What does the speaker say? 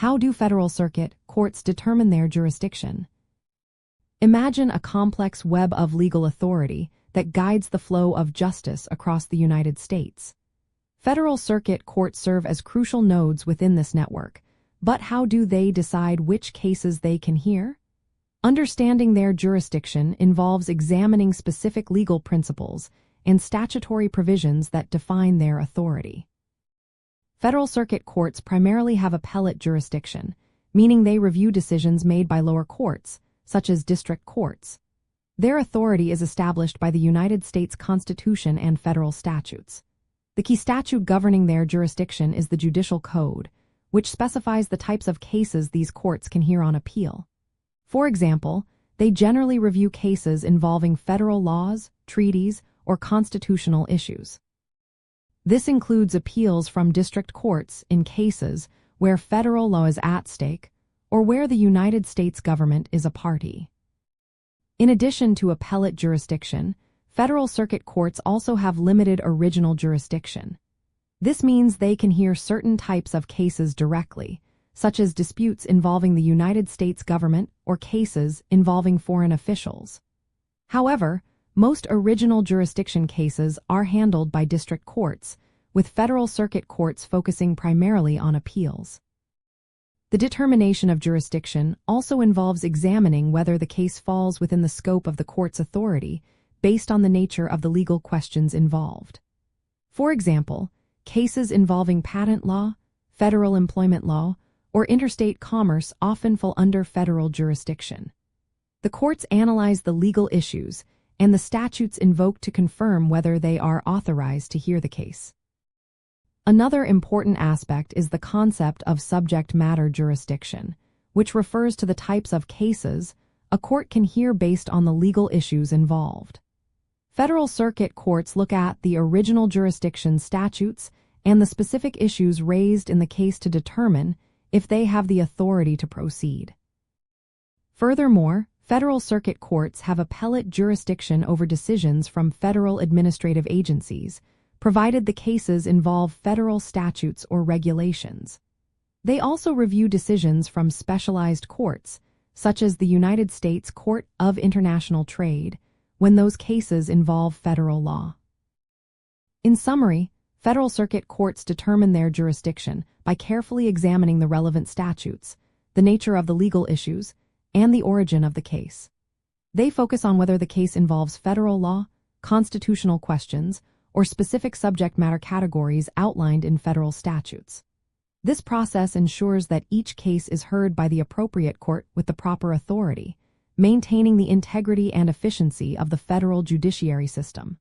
How do federal circuit courts determine their jurisdiction? Imagine a complex web of legal authority that guides the flow of justice across the United States. Federal circuit courts serve as crucial nodes within this network, but how do they decide which cases they can hear? Understanding their jurisdiction involves examining specific legal principles and statutory provisions that define their authority. Federal circuit courts primarily have appellate jurisdiction, meaning they review decisions made by lower courts, such as district courts. Their authority is established by the United States Constitution and federal statutes. The key statute governing their jurisdiction is the Judicial Code, which specifies the types of cases these courts can hear on appeal. For example, they generally review cases involving federal laws, treaties, or constitutional issues. This includes appeals from district courts in cases where federal law is at stake or where the United States government is a party. In addition to appellate jurisdiction, federal circuit courts also have limited original jurisdiction. This means they can hear certain types of cases directly, such as disputes involving the United States government or cases involving foreign officials. However, most original jurisdiction cases are handled by district courts, with federal circuit courts focusing primarily on appeals. The determination of jurisdiction also involves examining whether the case falls within the scope of the court's authority based on the nature of the legal questions involved. For example, cases involving patent law, federal employment law, or interstate commerce often fall under federal jurisdiction. The courts analyze the legal issues and the statutes invoked to confirm whether they are authorized to hear the case. Another important aspect is the concept of subject matter jurisdiction, which refers to the types of cases a court can hear based on the legal issues involved. Federal circuit courts look at the original jurisdiction statutes and the specific issues raised in the case to determine if they have the authority to proceed. Furthermore, federal circuit courts have appellate jurisdiction over decisions from federal administrative agencies, provided the cases involve federal statutes or regulations. They also review decisions from specialized courts, such as the United States Court of International Trade, when those cases involve federal law. In summary, federal circuit courts determine their jurisdiction by carefully examining the relevant statutes, the nature of the legal issues, and the origin of the case. They focus on whether the case involves federal law, constitutional questions, or specific subject matter categories outlined in federal statutes. This process ensures that each case is heard by the appropriate court with the proper authority, maintaining the integrity and efficiency of the federal judiciary system.